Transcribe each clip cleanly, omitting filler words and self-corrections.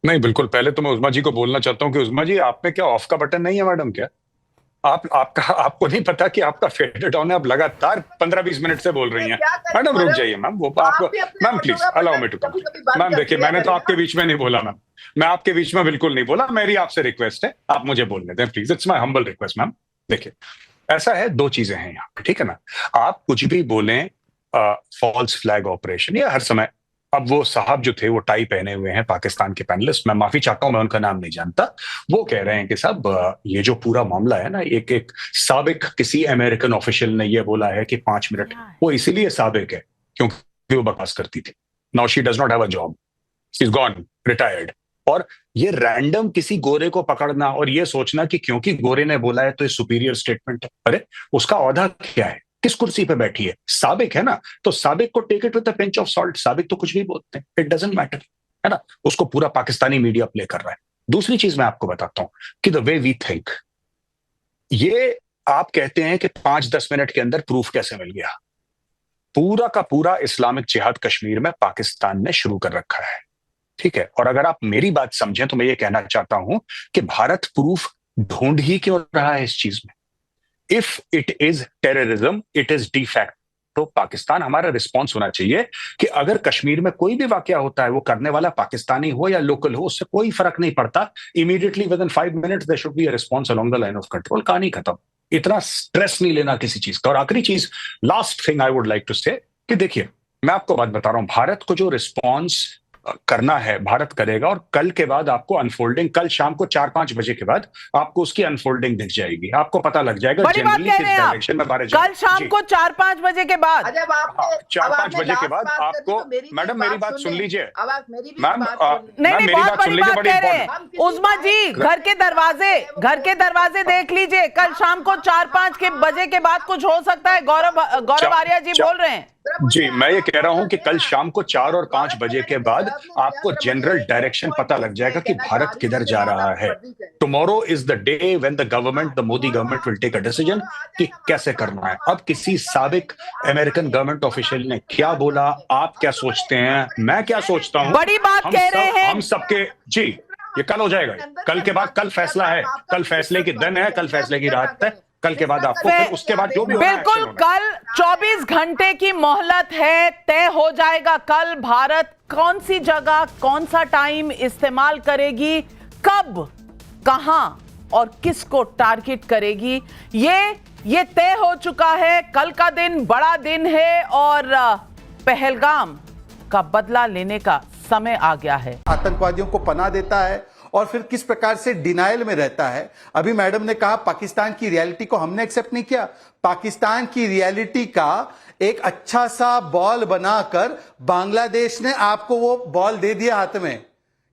नहीं, बिल्कुल। पहले तो मैं उज़मा जी को बोलना चाहता हूँ कि उज़मा जी, आप में क्या ऑफ का बटन नहीं है मैडम क्या? आपको नहीं पता कि आपका फेडेड ऑन है? आप लगातार 15-20 मिनट से बोल रही हैं। क्या करें मैडम रुक गौरव, जाइए मैम, वो आप आपको। भी अपने मैम ऑटो प्लीज का अलाउ बटन मी टू कभी कभी कंप्लीट। बंद मैम कर देखिए, दिया मैंने तो करें आपके ना। बीच में नहीं बोला मैम। मैं आपके बीच में बिल्कुल नहीं बोला। मेरी आपसे रिक्वेस्ट है, आप मुझे बोलने दें please. It's my humble request ma'am. देखिए, ऐसा है, दो चीजें हैं यहाँ पे, ठीक है ना? आप कुछ भी बोलें, फॉल्स फ्लैग ऑपरेशन, ये हर समय। अब वो साहब जो थे, वो टाई पहने हुए हैं, पाकिस्तान के पैनलिस्ट, मैं माफी चाहता हूं, मैं उनका नाम नहीं जानता। वो कह रहे हैं कि साहब, ये जो पूरा मामला है ना, एक एक साबिक किसी अमेरिकन ऑफिशियल ने ये बोला है कि 5 मिनट, वो इसीलिए साबिक है क्योंकि वो बकवास करती थी। Now she does not have a job, she is gone, retired. और ये रैंडम किसी गोरे को पकड़ना और ये सोचना कि क्योंकि गोरे ने बोला है तो ये सुपीरियर स्टेटमेंट है। अरे, उसका औहदा क्या है? किस कुर्सी पे बैठी है? साबिक है ना? तो साबिक को take it with a pinch of salt. साबिक तो कुछ भी बोलते हैं, इट डजंट मैटर, है ना? उसको पूरा पाकिस्तानी मीडिया प्ले कर रहा है। दूसरी चीज मैं आपको बताता हूं कि द वे वी थिंक, ये आप कहते हैं कि 5-10 मिनट के अंदर प्रूफ कैसे मिल गया? पूरा का पूरा इस्लामिक जिहाद कश्मीर में पाकिस्तान ने शुरू कर रखा है, ठीक है? और अगर आप मेरी बात समझें तो मैं ये कहना चाहता हूं कि भारत प्रूफ ढूंढ ही क्यों रहा है इस चीज में? If it is terrorism, it is defect. तो पाकिस्तान, हमारा रिस्पॉन्स होना चाहिए कि अगर कश्मीर में कोई भी वाकया होता है, वो करने वाला पाकिस्तानी हो या लोकल हो, उससे कोई फर्क नहीं पड़ता। Immediately within 5 minutes there should be a response along the line of control. कहानी खत्म। इतना स्ट्रेस नहीं लेना किसी चीज का। और आखिरी चीज, last thing I would like to say, कि देखिए, मैं आपको बात बता रहा हूं, भारत को जो रिस्पॉन्स करना है, भारत करेगा। और कल के बाद आपको अनफोल्डिंग, कल शाम को 4-5 बजे के बाद आपको उसकी अनफोल्डिंग दिख जाएगी। आपको पता लग जाएगा बड़ी बात जनरली कह किस रहे हैं आप। डायरेक्शन में भारत कल जाएगा शाम जी। को 4-5 बजे के बाद। अच्छा, अब हाँ, आपने 4-5 बजे के लास्ट बाद बात कर दी, आपको। तो मेरी भी एक मैडम मेरी बात सुन सुन लें। लीजिए। अब आप मेरी भी एक मैम, बात सुन लें। नहीं मैम नहीं, मेरी बहुत बात सुन बड़ी लीजिए, बात बड़ी कह रहे इंपॉर्टेंट। हैं उस्मा जी। घर के दरवाजे देख लीजिए। कल शाम को 4-5 के बजे के बाद कुछ हो सकता है। गौरव आर्या जी बोल रहे हैं। जी, मैं ये कह रहा हूं कि कल शाम को 4 और 5 बजे के बाद आपको जनरल डायरेक्शन पता लग जाएगा कि भारत किधर जा रहा है। Tomorrow is the day when the government, the Modi government will take a decision कि कैसे करना है। अब किसी साबिक अमेरिकन गवर्नमेंट ऑफिशियल ने क्या बोला, आप क्या सोचते हैं, मैं क्या सोचता हूं, बड़ी बात कह रहे हैं। हम सबके जी, ये कल हो जाएगा। कल के बाद, कल फैसला है, कल फैसले की दिन है, कल फैसले की रात है। कल के बाद आपको, फिर उसके बाद जो भी होना है, बिल्कुल, एक्शन होना है। कल 24 घंटे की मोहलत है। तय हो जाएगा कल भारत कौन सी जगह, कौन सा टाइम इस्तेमाल करेगी, कब, कहां और किसको टारगेट करेगी। ये तय हो चुका है। कल का दिन बड़ा दिन है और पहलगाम का बदला लेने का समय आ गया है। आतंकवादियों को पनाह देता है और फिर किस प्रकार से डिनायल में रहता है। अभी मैडम ने कहा पाकिस्तान की रियलिटी को हमने एक्सेप्ट नहीं किया। पाकिस्तान की रियलिटी का एक अच्छा सा बॉल बनाकर बांग्लादेश ने आपको वो बॉल दे दिया हाथ में,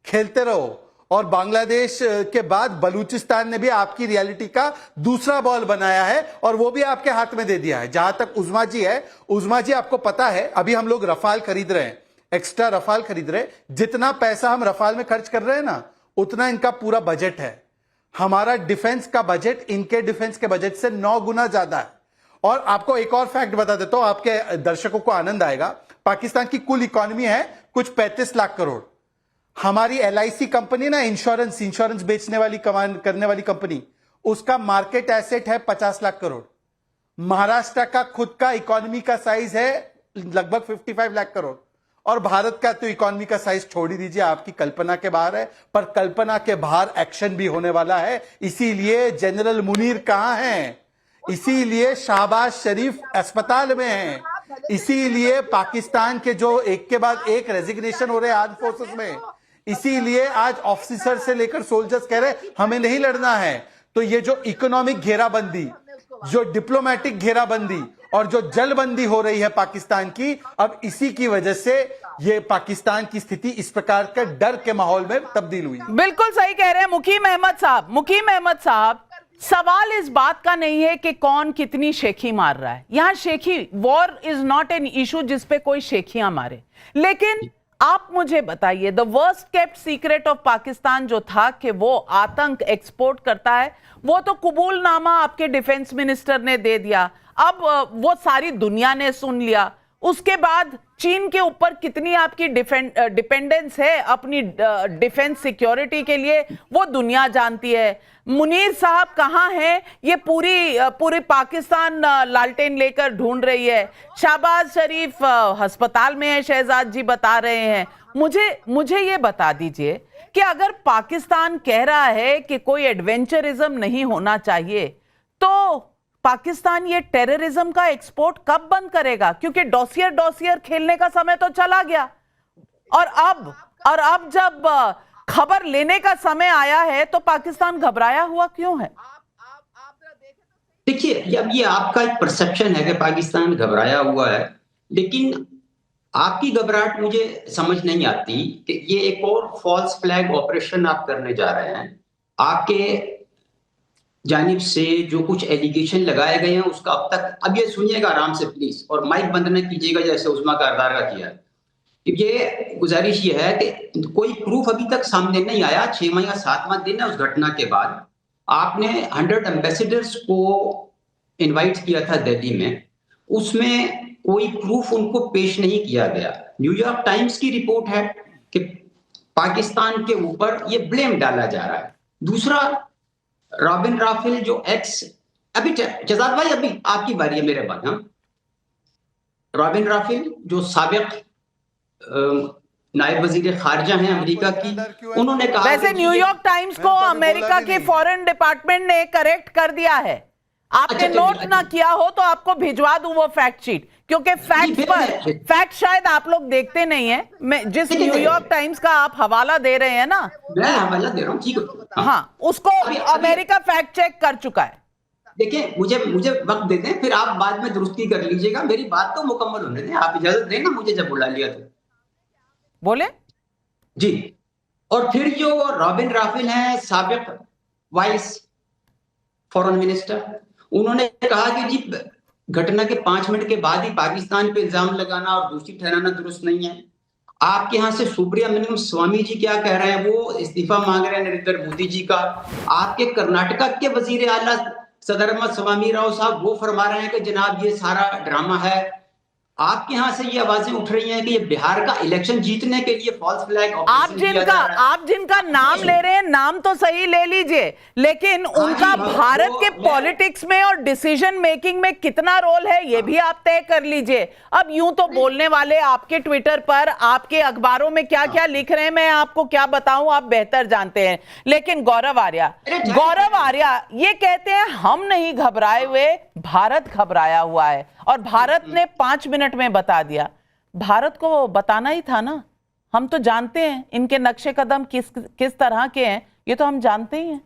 खेलते रहो। और बांग्लादेश के बाद बलूचिस्तान ने भी आपकी रियलिटी का दूसरा बॉल बनाया है और वो भी आपके हाथ में दे दिया है। जहां तक उज़मा जी है, उज़मा जी आपको पता है, अभी हम लोग रफाल खरीद रहे हैं, एक्स्ट्रा रफाल खरीद रहे हैं। जितना पैसा हम रफाल में खर्च कर रहे हैं ना, उतना इनका पूरा बजट है। हमारा डिफेंस का बजट इनके डिफेंस के बजट से 9 गुना ज्यादा है। और आपको एक और फैक्ट बता देता हूं, आपके दर्शकों को आनंद आएगा। पाकिस्तान की कुल इकोनॉमी है कुछ 35 लाख करोड़। हमारी LIC कंपनी ना, इंश्योरेंस बेचने वाली, करने वाली कंपनी, उसका मार्केट एसेट है 50 लाख करोड़। महाराष्ट्र का खुद का इकोनॉमी का साइज है लगभग 55 लाख करोड़। और भारत का तो इकोनॉमी का साइज छोड़ ही दीजिए, आपकी कल्पना के बाहर है। पर कल्पना के बाहर एक्शन भी होने वाला है। इसीलिए जनरल मुनीर कहां हैं, इसीलिए शहबाज शरीफ अस्पताल में हैं, इसीलिए पाकिस्तान के जो एक के बाद एक रेजिग्नेशन हो रहे हैं आर्म फोर्सेस में, इसीलिए आज ऑफिसर से लेकर सोल्जर्स कह रहे हमें नहीं लड़ना है। तो ये जो इकोनॉमिक घेराबंदी, जो डिप्लोमेटिक घेराबंदी और जो जलबंदी हो रही है पाकिस्तान की, अब इसी की वजह से ये पाकिस्तान की स्थिति इस प्रकार के डर के माहौल में तब्दील हुई। बिल्कुल सही कह रहे हैं मुकीम अहमद साहब। सवाल इस बात का नहीं है कि कौन कितनी शेखी मार रहा है। यहां शेखी, war is not an issue जिस पे कोई शेखियां मारे। लेकिन आप मुझे बताइए, the worst kept secret of Pakistan जो था कि वो आतंक एक्सपोर्ट करता है, वो तो कबूलनामा आपके डिफेंस मिनिस्टर ने दे दिया। अब वो सारी दुनिया ने सुन लिया। उसके बाद चीन के ऊपर कितनी आपकी डिपेंडेंस है अपनी डिफेंस सिक्योरिटी के लिए, वो दुनिया जानती है। मुनीर साहब कहाँ हैं, ये पूरी पाकिस्तान लालटेन लेकर ढूंढ रही है। शहबाज शरीफ अस्पताल में है, शहजाद जी बता रहे हैं। मुझे ये बता दीजिए कि अगर पाकिस्तान कह रहा है कि कोई एडवेंचरिज्म नहीं होना चाहिए, तो पाकिस्तान ये टेररिज्म का एक्सपोर्ट कब बंद करेगा? क्योंकि डॉसियर खेलने का समय तो चला गया, और अब जब खबर लेने का समय आया है तो पाकिस्तान घबराया हुआ क्यों है? देखिए, अब ये आपका एक परसेप्शन है कि पाकिस्तान घबराया हुआ है, लेकिन आपकी घबराहट मुझे समझ नहीं आती कि ये एक और फॉल्स फ्लैग ऑपरेशन आप करने जा रहे हैं। आपके जानिब से जो कुछ एलिगेशन लगाए गए हैं उसका अब ये सुनिएगा आराम से प्लीज, और माइक बंद न कीजिएगा जैसे उस्मा कारदार का किया। ये गुजारिश ये है कि कोई प्रूफ अभी तक सामने नहीं आया। 6वां या 7वां दिन है उस घटना के बाद। आपने 100 एम्बेसडर्स को इनवाइट किया था दिल्ली में, उसमें कोई प्रूफ उनको पेश नहीं किया गया। न्यूयॉर्क टाइम्स की रिपोर्ट है कि पाकिस्तान के ऊपर ये ब्लेम डाला जा रहा है। दूसरा, रॉबिन राफेल जो अभी जजाद भाई अभी आपकी बारी है मेरे बाद। हाँ, रॉबिन राफेल जो साबिक नायब वजीर खारजा हैं अमेरिका की, उन्होंने कहा, वैसे न्यूयॉर्क टाइम्स को अमेरिका के फॉरेन डिपार्टमेंट ने करेक्ट कर दिया है। आपने नोट ना किया हो तो आपको भिजवा दूं वो फैक्ट शीट, क्योंकि फैक्ट शायद आप लोग देखते नहीं है। मैं जिस न्यूयॉर्क टाइम्स का आप हवाला दे रहे हैं ना, मैं हवाला दे रहा हूँ, ठीक है, हाँ, उसको अमेरिका फैक्ट चेक कर चुका है। देखिए, मुझे वक्त दे दें, फिर आप बाद में दुरुस्ती कर लीजिएगा। मेरी बात तो मुकम्मल होने दें, आप इजाजत दें ना मुझे, जब बुला लिया तो बोले जी। और फिर जो रॉबिन राफेल हैं साबिक वाइस फॉरेन मिनिस्टर, उन्होंने कहा कि जी घटना के 5 मिनट के बाद ही पाकिस्तान पे इल्जाम लगाना और दोषी ठहराना दुरुस्त नहीं है। आपके यहाँ से सुब्रमण्यम स्वामी जी क्या कह रहे हैं, वो इस्तीफा मांग रहे हैं नरेंद्र मोदी जी का। आपके कर्नाटका के वजीर आला सदरमत स्वामी राव साहब वो फरमा रहे हैं कि जनाब ये सारा ड्रामा है। आपके यहाँ से ये आवाजें उठ रही हैं कि ये बिहार का इलेक्शन जीतने के लिए फॉल्स फ्लैग ऑपरेशन आप जिनका नाम ले रहे हैं, नाम तो सही ले लीजिए, लेकिन उनका भारत के पॉलिटिक्स में और डिसीजन मेकिंग में कितना रोल है ये भी आप तय कर लीजिए। अब यूं तो बोलने वाले आपके ट्विटर पर, आपके अखबारों में क्या क्या लिख रहे हैं मैं आपको क्या बताऊं, आप बेहतर जानते हैं। लेकिन गौरव आर्या ये कहते हैं हम नहीं घबराए हुए, भारत घबराया हुआ है, और भारत ने 5 मिनट में बता दिया। भारत को बताना ही था ना, हम तो जानते हैं इनके नक्शे कदम किस तरह के हैं, ये तो हम जानते ही हैं।